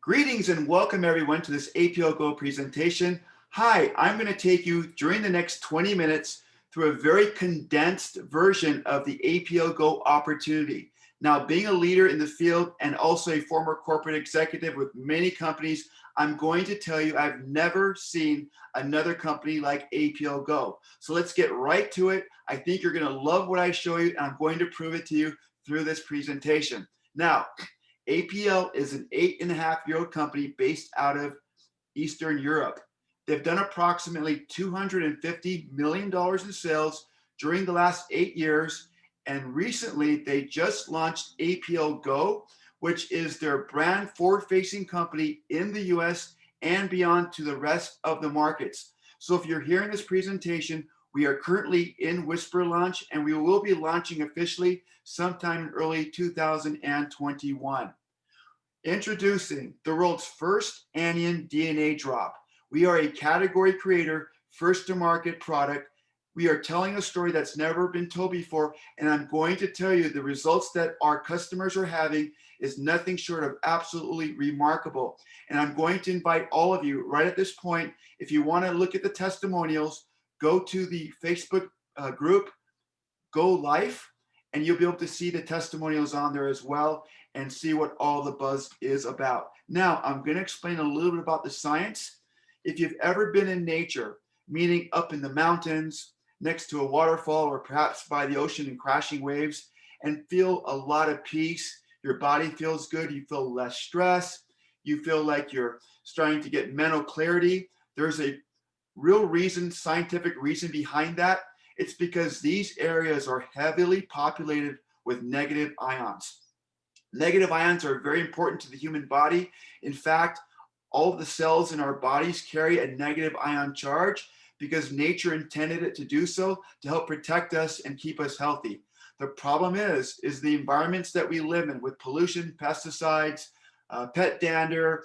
Greetings and welcome everyone to this APLGo presentation. Hi, I'm going to take you during the next 20 minutes through a very condensed version of the APLGo opportunity. Now, being a leader in the field and also a former corporate executive with many companies, I'm going to tell you I've never seen another company like APLGo. So let's get right to it. I think you're going to love what I show you, and I'm going to prove it to you through this presentation. Now, APL is an 8.5-year-old company based out of Eastern Europe. They've done approximately $250 million in sales during the last 8 years. And recently, they just launched APLGo, which is their brand forward-facing company in the US and beyond to the rest of the markets. So if you're hearing this presentation, we are currently in whisper launch, and we will be launching officially sometime in early 2021. Introducing the world's first anion DNA drop. We are a category creator, first to market product. We are telling a story that's never been told before, and I'm going to tell you the results that our customers are having is nothing short of absolutely remarkable. And I'm going to invite all of you right at this point, if you want to look at the testimonials, go to the Facebook group, Go Life, and you'll be able to see the testimonials on there as well and see what all the buzz is about. Now, I'm going to explain a little bit about the science. If you've ever been in nature, meaning up in the mountains, next to a waterfall, or perhaps by the ocean and crashing waves, and feel a lot of peace, your body feels good, you feel less stress, you feel like you're starting to get mental clarity. There's a real reason, scientific reason behind that. It's because these areas are heavily populated with negative ions. Negative ions are very important to the human body. In fact, all of the cells in our bodies carry a negative ion charge because nature intended it to do so to help protect us and keep us healthy. The problem is the environments that we live in with pollution, pesticides, pet dander,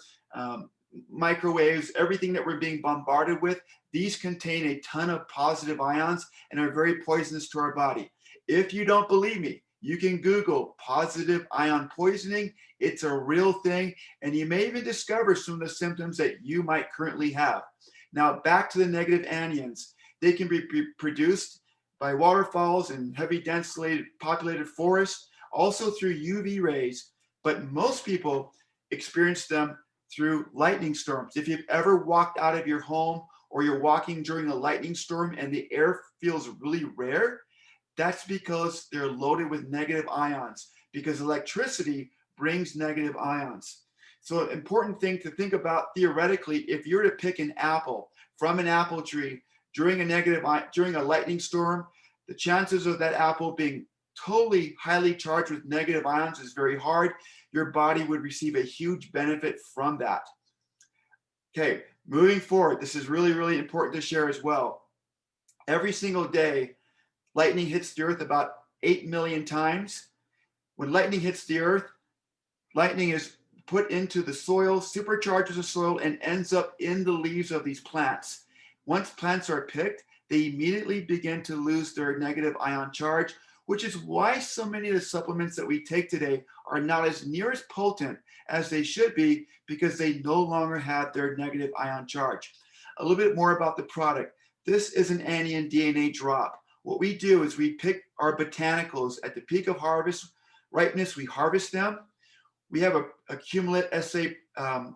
microwaves, everything that we're being bombarded with, these contain a ton of positive ions and are very poisonous to our body. If you don't believe me, you can Google positive ion poisoning. It's a real thing, and you may even discover some of the symptoms that you might currently have. Now, back to the negative anions. They can be produced by waterfalls and heavy densely populated forests, also through UV rays, but most people experience them through lightning storms. If you've ever walked out of your home or you're walking during a lightning storm and the air feels really rare, that's because they're loaded with negative ions, because electricity brings negative ions. So an important thing to think about theoretically, if you're to pick an apple from an apple tree during a lightning storm, the chances of that apple being totally highly charged with negative ions is very hard. Your body would receive a huge benefit from that. Okay, moving forward, this is really, really important to share as well. Every single day, lightning hits the earth about 8 million times. When lightning hits the earth, lightning is put into the soil, supercharges the soil, and ends up in the leaves of these plants. Once plants are picked, they immediately begin to lose their negative ion charge, which is why so many of the supplements that we take today are not as near as potent as they should be, because they no longer have their negative ion charge. A little bit more about the product. This is an anion DNA drop. What we do is we pick our botanicals at the peak of harvest, ripeness, we harvest them. We have a Accumulit SA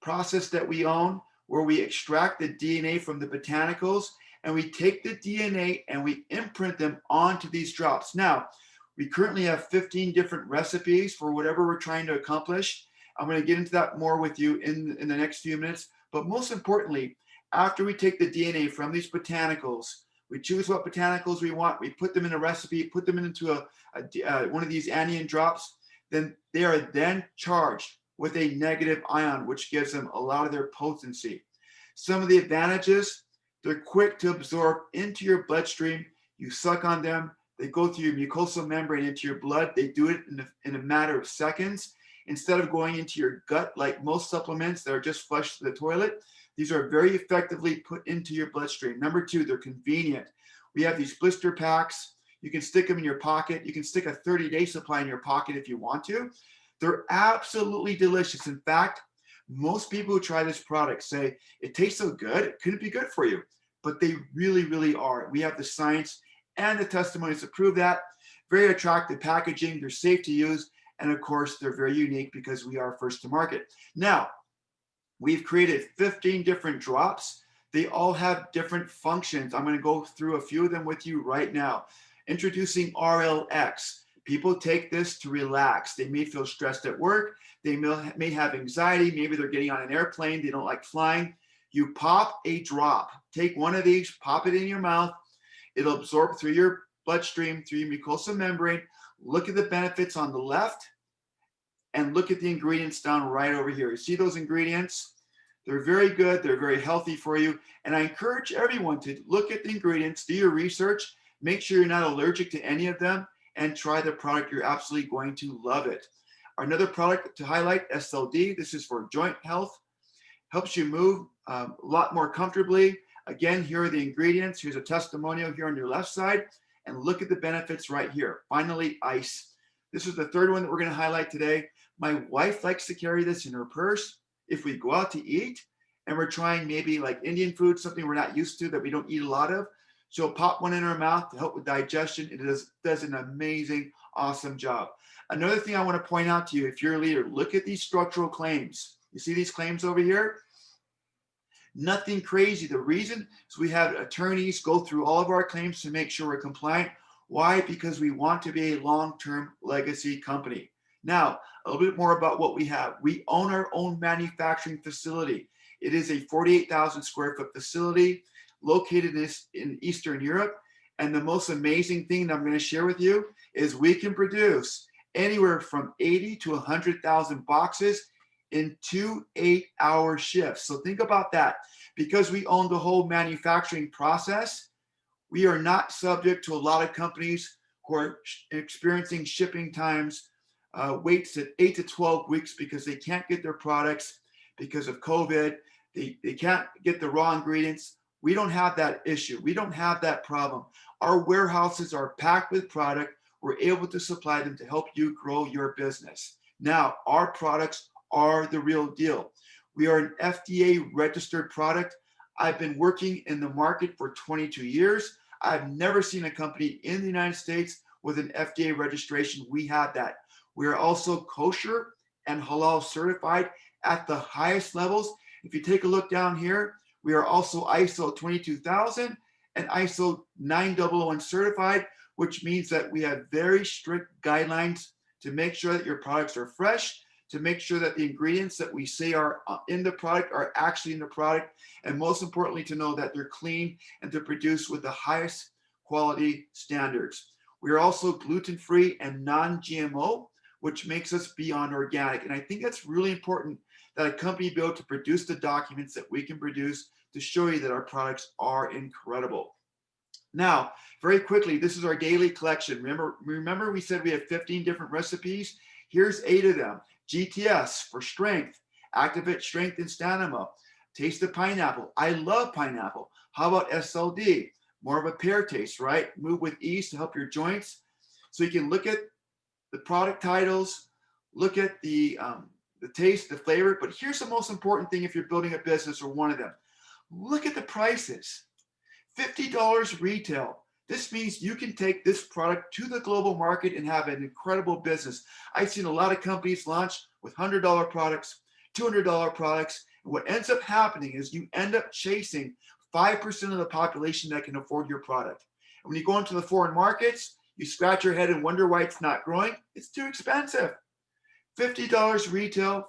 process that we own where we extract the DNA from the botanicals, and we take the DNA and we imprint them onto these drops. Now, we currently have 15 different recipes for whatever we're trying to accomplish. I'm going to get into that more with you in the next few minutes. But most importantly, after we take the DNA from these botanicals, we choose what botanicals we want, we put them in a recipe, put them into one of these anion drops, then they are then charged with a negative ion, which gives them a lot of their potency. Some of the advantages: they're quick to absorb into your bloodstream. You suck on them, they go through your mucosal membrane into your blood. They do it in a matter of seconds. Instead of going into your gut like most supplements that are just flushed to the toilet, these are very effectively put into your bloodstream. Number two, they're convenient. We have these blister packs. You can stick them in your pocket. You can stick a 30-day supply in your pocket if you want to. They're absolutely delicious. In fact, Most people who try this product say it tastes so good, it couldn't be good for you, but they really, really are. We have the science and the testimonies to prove that. Very attractive packaging, they're safe to use, and of course, they're very unique because we are first to market. Now, we've created 15 different drops. They all have different functions. I'm going to go through a few of them with you right now. Introducing RLX. People take this to relax. They may feel stressed at work. They may have anxiety. Maybe they're getting on an airplane. They don't like flying. You pop a drop. Take one of these, pop it in your mouth. It'll absorb through your bloodstream, through your mucosal membrane. Look at the benefits on the left and look at the ingredients down right over here. You see those ingredients? They're very good. They're very healthy for you. And I encourage everyone to look at the ingredients, do your research, make sure you're not allergic to any of them, and try the product. You're absolutely going to love it. Another product to highlight, SLD. This is for joint health. Helps you move a lot more comfortably. Again, here are the ingredients. Here's a testimonial here on your left side. And look at the benefits right here. Finally, ice. This is the third one that we're going to highlight today. My wife likes to carry this in her purse. If we go out to eat and we're trying maybe like Indian food, something we're not used to that we don't eat a lot of, she'll pop one in her mouth to help with digestion. It does an amazing, awesome job. Another thing I want to point out to you, if you're a leader, look at these structural claims. You see these claims over here? Nothing crazy. The reason is we have attorneys go through all of our claims to make sure we're compliant. Why? Because we want to be a long-term legacy company. Now, a little bit more about what we have. We own our own manufacturing facility. It is a 48,000 square foot facility located in Eastern Europe. And the most amazing thing that I'm going to share with you is we can produce anywhere from 80 to 100,000 boxes in 2 8-hour shifts. So think about that. Because we own the whole manufacturing process, we are not subject to a lot of companies who are experiencing shipping times, waits at 8 to 12 weeks because they can't get their products because of COVID. They can't get the raw ingredients. We don't have that issue. We don't have that problem. Our warehouses are packed with product. We're able to supply them to help you grow your business. Now, our products are the real deal. We are an FDA registered product. I've been working in the market for 22 years. I've never seen a company in the United States with an FDA registration. We have that. We are also kosher and halal certified at the highest levels. If you take a look down here, we are also ISO 22000 and ISO 9001 certified, which means that we have very strict guidelines to make sure that your products are fresh, to make sure that the ingredients that we say are in the product are actually in the product, and most importantly, to know that they're clean and to produce with the highest quality standards. We are also gluten-free and non-GMO, which makes us beyond organic. And I think that's really important that a company be able to produce the documents that we can produce to show you that our products are incredible. Now, very quickly, this is our daily collection. Remember we said we have 15 different recipes? Here's 8 of them. GTS for strength, activate strength and stamina. Taste of pineapple. I love pineapple. How about SLD? More of a pear taste, right? Move with ease to help your joints. So you can look at the product titles, look at the taste, the flavor, but here's the most important thing if you're building a business or one of them. Look at the prices. $50 retail. This means you can take this product to the global market and have an incredible business. I've seen a lot of companies launch with $100 products, $200 products, and what ends up happening is you end up chasing 5% of the population that can afford your product. And when you go into the foreign markets, you scratch your head and wonder why it's not growing. It's too expensive. $50 retail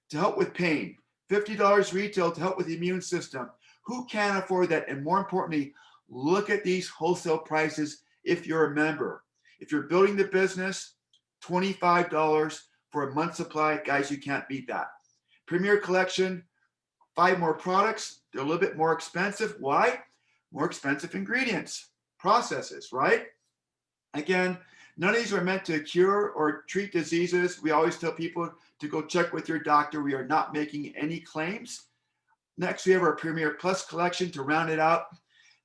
to help with pain. $50 retail to help with the immune system. Who can afford that? And more importantly, look at these wholesale prices if you're a member. If you're building the business, $25 for a month's supply. Guys, you can't beat that. Premier Collection, 5 more products. They're a little bit more expensive. Why? More expensive ingredients, processes, right? Again, none of these are meant to cure or treat diseases. We always tell people to go check with your doctor. We are not making any claims. Next, we have our Premier Plus collection to round it out.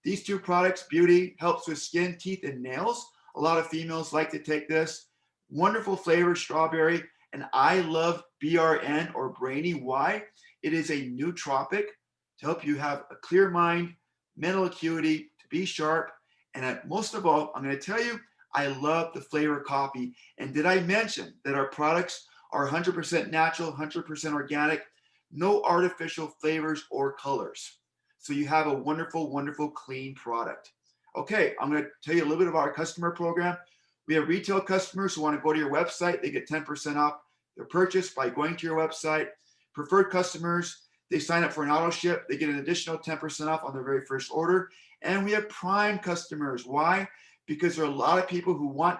These 2 products, Beauty, helps with skin, teeth, and nails. A lot of females like to take this. Wonderful flavor, strawberry. And I love BRN or Brainy. Why? It is a nootropic to help you have a clear mind, mental acuity, to be sharp. And most of all, I'm going to tell you, I love the flavor coffee. And did I mention that our products are 100% natural, 100% organic, no artificial flavors or colors. So you have a wonderful, wonderful, clean product. Okay, I'm going to tell you a little bit about our customer program. We have retail customers who want to go to your website. They get 10% off their purchase by going to your website. Preferred customers, they sign up for an auto ship. They get an additional 10% off on their very first order. And we have prime customers. Why? Because there are a lot of people who want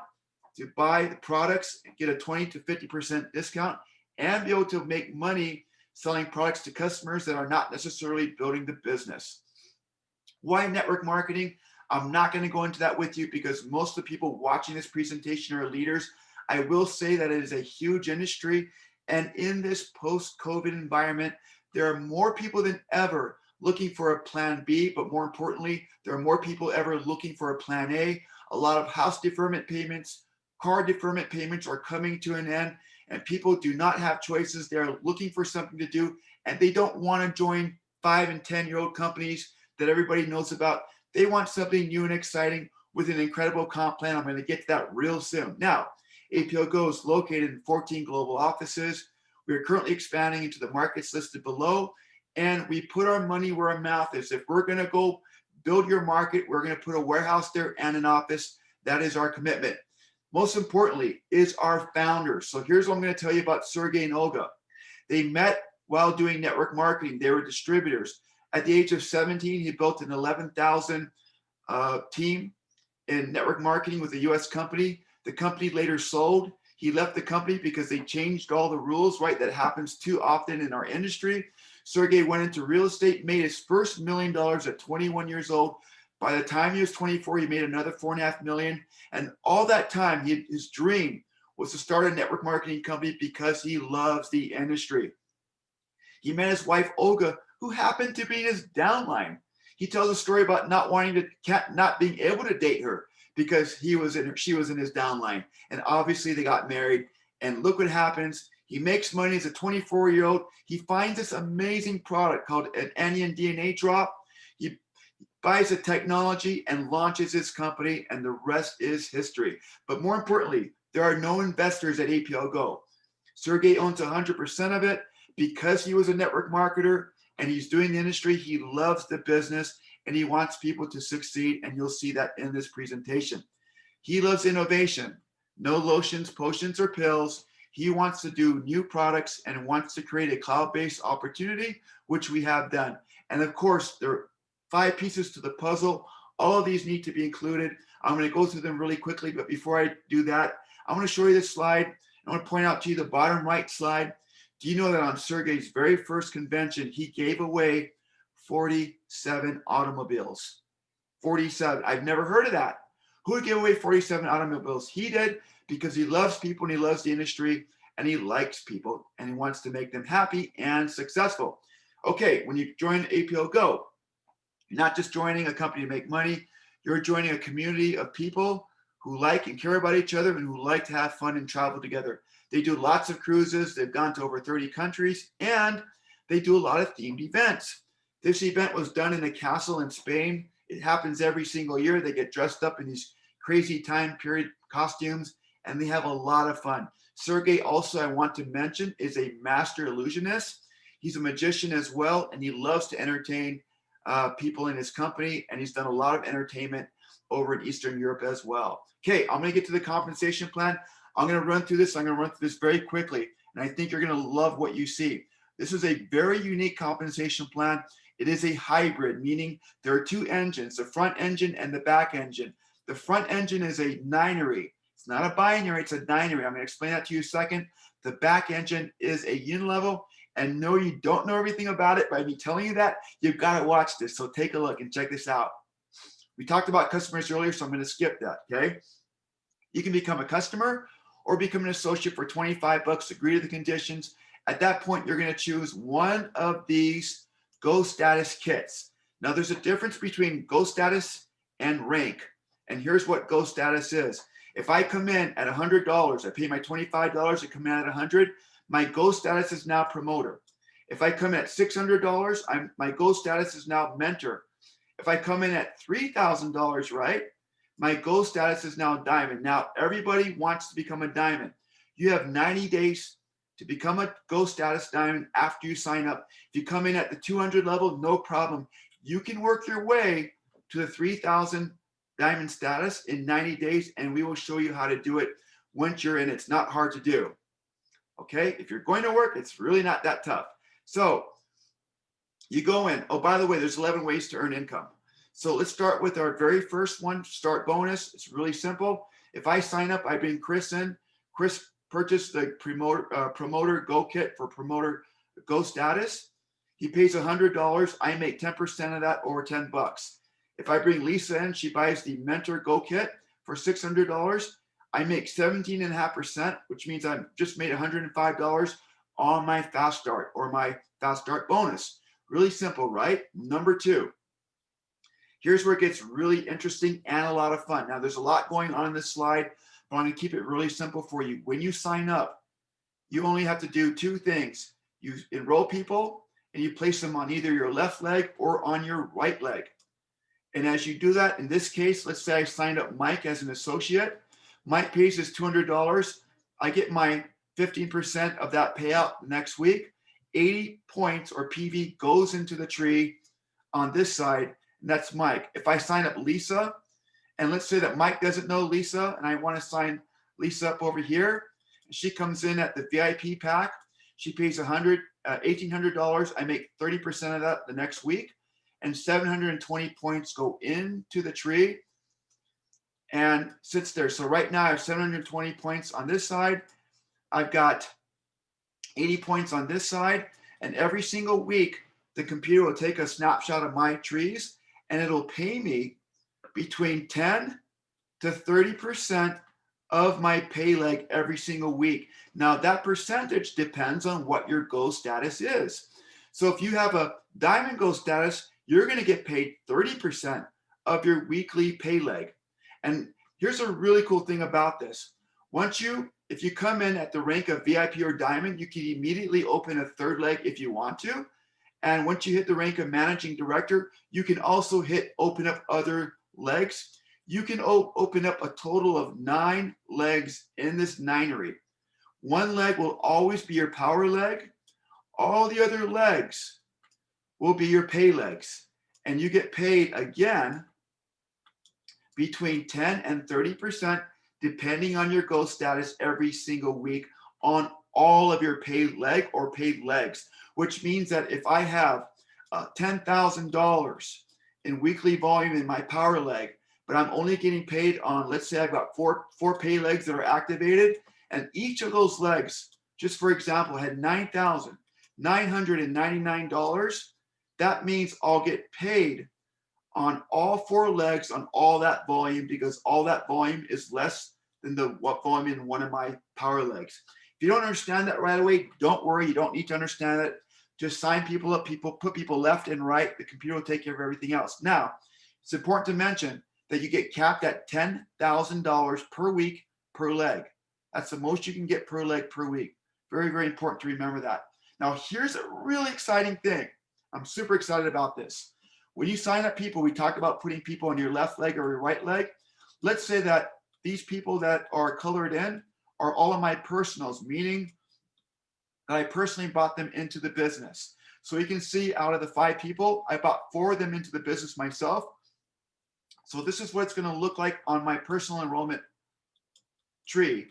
to buy the products and get a 20 to 50% discount and be able to make money selling products to customers that are not necessarily building the business. Why network marketing? I'm not going to go into that with you because most of the people watching this presentation are leaders. I will say that it is a huge industry. And in this post-COVID environment, there are more people than ever looking for a plan B, but more importantly, there are more people ever looking for a plan A. A lot of house deferment payments, car deferment payments are coming to an end, and people do not have choices. They're looking for something to do, and they don't want to join 5 and 10-year-old companies that everybody knows about. They want something new and exciting with an incredible comp plan. I'm going to get to that real soon. Now, APLGo is located in 14 global offices. We are currently expanding into the markets listed below, and we put our money where our mouth is. If we're going to go build your market, we're going to put a warehouse there and an office. That is our commitment. Most importantly is our founders. So here's what I'm going to tell you about Sergey and Olga. They met while doing network marketing. They were distributors. At the age of 17, he built an 11,000 team in network marketing with a US company. The company later sold. He left the company because they changed all the rules, right? That happens too often in our industry. Sergey went into real estate, made his first $1 million at 21 years old. By the time he was 24, he made another $4.5 million. And all that time, his dream was to start a network marketing company because he loves the industry. He met his wife, Olga, who happened to be in his downline. He tells a story about not being able to date her because she was in his downline. And obviously they got married. And look what happens. He makes money as a 24-year-old. He finds this amazing product called an anion DNA drop. He buys the technology and launches his company, and the rest is history. But more importantly, there are no investors at APLGo. Sergey owns 100% of it because he was a network marketer and he's doing the industry. He loves the business and he wants people to succeed, and you'll see that in this presentation. He loves innovation. No lotions, potions, or pills. He wants to do new products and wants to create a cloud-based opportunity, which we have done. And of course, there are 5 pieces to the puzzle. All of these need to be included. I'm going to go through them really quickly, but before I do that, I'm going to show you this slide. I want to point out to you the bottom right slide. Do you know that on Sergey's very first convention, he gave away 47 automobiles? 47. I've never heard of that. Who would give away 47 automobiles? He did, because he loves people and he loves the industry and he likes people and he wants to make them happy and successful. Okay, when you join APLGo, you're not just joining a company to make money, you're joining a community of people who like and care about each other and who like to have fun and travel together. They do lots of cruises. They've gone to over 30 countries, and they do a lot of themed events. This event was done in a castle in Spain. It happens every single year. They get dressed up in these crazy time period costumes, and they have a lot of fun. Sergey also, I want to mention, is a master illusionist. He's a magician as well, and he loves to entertain people in his company, and he's done a lot of entertainment over in Eastern Europe as well. Okay, I'm going to get to the compensation plan. I'm going to run through this. I'm going to run through this very quickly, and I think you're going to love what you see. This is a very unique compensation plan. It is a hybrid, meaning there are 2 engines, the front engine and the back engine. The front engine is a ninary. It's not a binary, it's a ninary. I'm going to explain that to you in a second. The back engine is a unilevel, and no, you don't know everything about it. By me telling you that, you've got to watch this. So take a look and check this out. We talked about customers earlier, so I'm going to skip that, okay? You can become a customer or become an associate for 25 bucks, agree to the conditions. At that point, you're going to choose one of these Go Status kits. Now, there's a difference between Go Status and rank. And here's what Go Status is. If I come in at $100, I pay my $25, I come in at 100, my Go status is now promoter. If I come in at $600, my Go status is now mentor. If I come in at $3,000, right, my Go status is now diamond. Now everybody wants to become a diamond. You have 90 days to become a Go status diamond after you sign up. If you come in at the 200 level, no problem. You can work your way to the 3,000 diamond status in 90 days, and we will show you how to do it once you're in. It's not hard to do. Okay, if you're going to work, it's really not that tough. So you go in. Oh, by the way, there's 11 ways to earn income. So let's start with our very first one, start bonus. It's really simple. If I sign up, I bring Chris in. Chris purchased the promoter Go kit for promoter Go status. He pays $100. I make 10% of that, or 10 bucks. If I bring Lisa in, she buys the mentor Go kit for $600. I make 17.5%, which means I've just made $105 on my fast start or my fast start bonus. Really simple, right? Number two, here's where it gets really interesting and a lot of fun. Now, there's a lot going on in this slide, but I'm going to keep it really simple for you. When you sign up, you only have to do two things. You enroll people and you place them on either your left leg or on your right leg. And as you do that, in this case, let's say I signed up Mike as an associate. Mike pays us $200. I get my 15% of that payout next week. 80 points or PV goes into the tree on this side, and that's Mike. If I sign up Lisa, and let's say that Mike doesn't know Lisa, and I want to sign Lisa up over here, and she comes in at the VIP pack. She pays $1,800. I make 30% of that the next week, and 720 points go into the tree and sits there. So right now I have 720 points on this side. I've got 80 points on this side, and every single week the computer will take a snapshot of my trees and it'll pay me between 10 to 30% of my pay leg every single week. Now that percentage depends on what your Go status is. So if you have a diamond Go status, you're going to get paid 30% of your weekly pay leg. And here's a really cool thing about this. If you come in at the rank of VIP or diamond, you can immediately open a third leg if you want to. And once you hit the rank of managing director, you can also open up other legs. You can open up a total of 9 legs in this ninery. One leg will always be your power leg. All the other legs will be your pay legs. And you get paid again between 10 and 30% depending on your Go status every single week on all of your paid leg or paid legs, which means that if I have $10,000 in weekly volume in my power leg, but I'm only getting paid on, let's say I've got four pay legs that are activated, and each of those legs, just for example, had $9,999, that means I'll get paid on all 4 legs on all that volume, because all that volume is less than what volume in one of my power legs. If you don't understand that right away, don't worry. You don't need to understand it. Just sign people up, put people left and right. The computer will take care of everything else. Now, it's important to mention that you get capped at $10,000 per week per leg. That's the most you can get per leg per week. Very, very important to remember that. Now, here's a really exciting thing. I'm super excited about this. When you sign up people, we talk about putting people on your left leg or your right leg. Let's say that these people that are colored in are all of my personals, meaning that I personally brought them into the business. So you can see out of the 5 people, I brought 4 of them into the business myself. So this is what it's going to look like on my personal enrollment tree.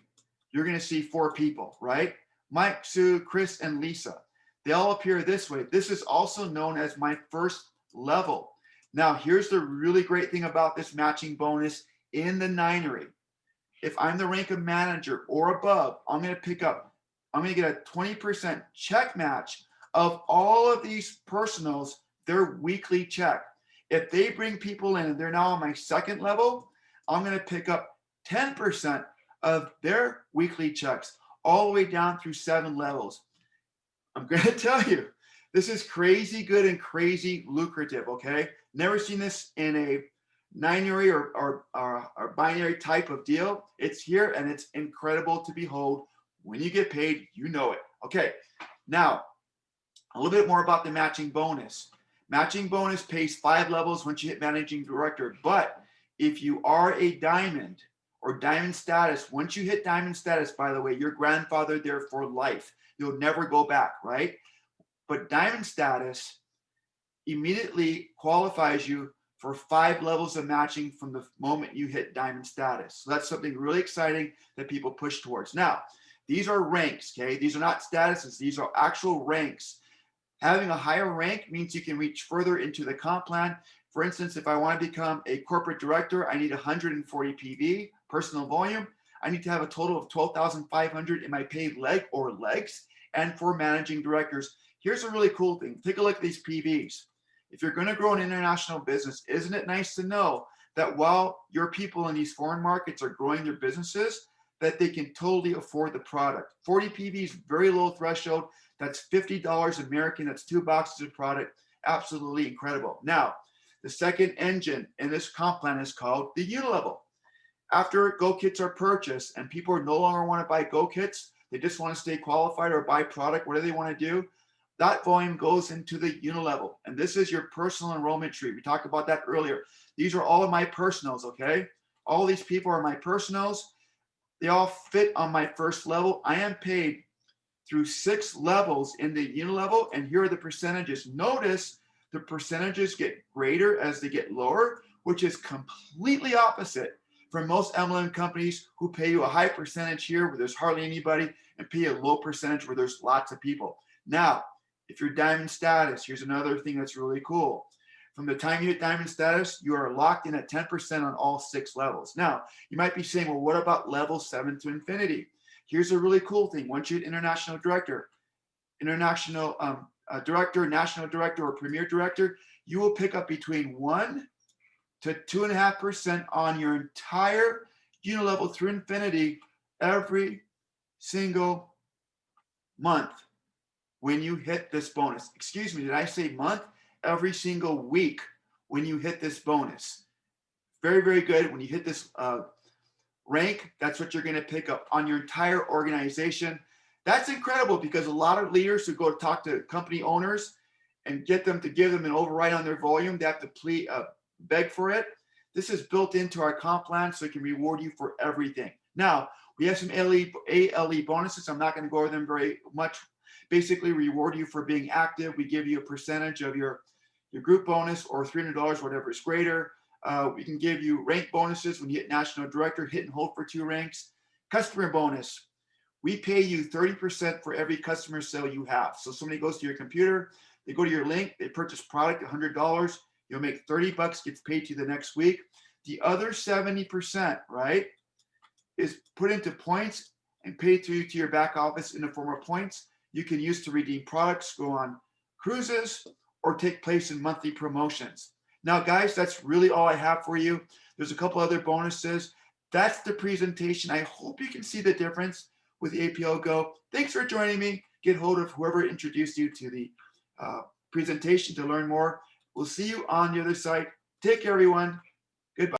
You're going to see 4 people, right? Mike, Sue, Chris, and Lisa. They all appear this way. This is also known as my first level. Now, here's the really great thing about this matching bonus in the ninery. If I'm the rank of manager or above, I'm going to get a 20% check match of all of these personals, their weekly check. If they bring people in and they're now on my second level, I'm going to pick up 10% of their weekly checks all the way down through 7 levels. I'm going to tell you, this is crazy good and crazy lucrative, okay? Never seen this in a binary or binary type of deal. It's here and it's incredible to behold. When you get paid, you know it. Okay, now a little bit more about the matching bonus. Matching bonus pays 5 levels once you hit managing director. But if you are a diamond or diamond status, once you hit diamond status, by the way, you're grandfathered there for life. You'll never go back, right? But diamond status immediately qualifies you for 5 levels of matching from the moment you hit diamond status. So that's something really exciting that people push towards. Now, these are ranks, okay? These are not statuses. These are actual ranks. Having a higher rank means you can reach further into the comp plan. For instance, if I want to become a corporate director, I need 140 PV, personal volume. I need to have a total of 12,500 in my paid leg or legs. And for managing directors, here's a really cool thing. Take a look at these PVs. If you're going to grow an international business, isn't it nice to know that while your people in these foreign markets are growing their businesses, that they can totally afford the product? 40 PVs, very low threshold. That's $50 American. That's 2 boxes of product. Absolutely incredible. Now, the second engine in this comp plan is called the unilevel. After Go kits are purchased and people no longer want to buy Go kits, they just want to stay qualified or buy product, whatever they want to do, that volume goes into the unilevel. And this is your personal enrollment tree. We talked about that earlier. These are all of my personals, okay? All these people are my personals. They all fit on my first level. I am paid through 6 levels in the unilevel, and here are the percentages. Notice the percentages get greater as they get lower, which is completely opposite from most MLM companies who pay you a high percentage here where there's hardly anybody and pay a low percentage where there's lots of people. Now, if you're diamond status, here's another thing that's really cool. From the time you hit diamond status, you are locked in at 10% on all 6 levels. Now, you might be saying, well, what about level 7 to infinity? Here's a really cool thing. Once you hit international director, national director, or premier director, you will pick up between 1 to 2.5% on your entire unilevel through infinity every single month when you hit this bonus. Excuse me, did I say month? Every single week when you hit this bonus. Very, very good. When you hit this rank, that's what you're going to pick up on your entire organization. That's incredible because a lot of leaders who go to talk to company owners and get them to give them an override on their volume, they have to beg for it. This is built into our comp plan so it can reward you for everything. Now, we have some ALE bonuses. I'm not going to go over them very much. Basically, reward you for being active. We give you a percentage of your group bonus or $300, whatever is greater. We can give you rank bonuses when you hit national director, hit and hold for 2 ranks. Customer bonus. We pay you 30% for every customer sale you have. So somebody goes to your computer, they go to your link, they purchase product, $100. You'll make $30, gets paid to you the next week. The other 70%, right, is put into points and paid to your back office in the form of points you can use to redeem products, go on cruises, or take place in monthly promotions. Now, guys, that's really all I have for you. There's a couple other bonuses. That's the presentation. I hope you can see the difference with APLGo. Thanks for joining me. Get hold of whoever introduced you to the presentation to learn more. We'll see you on the other side. Take care, everyone.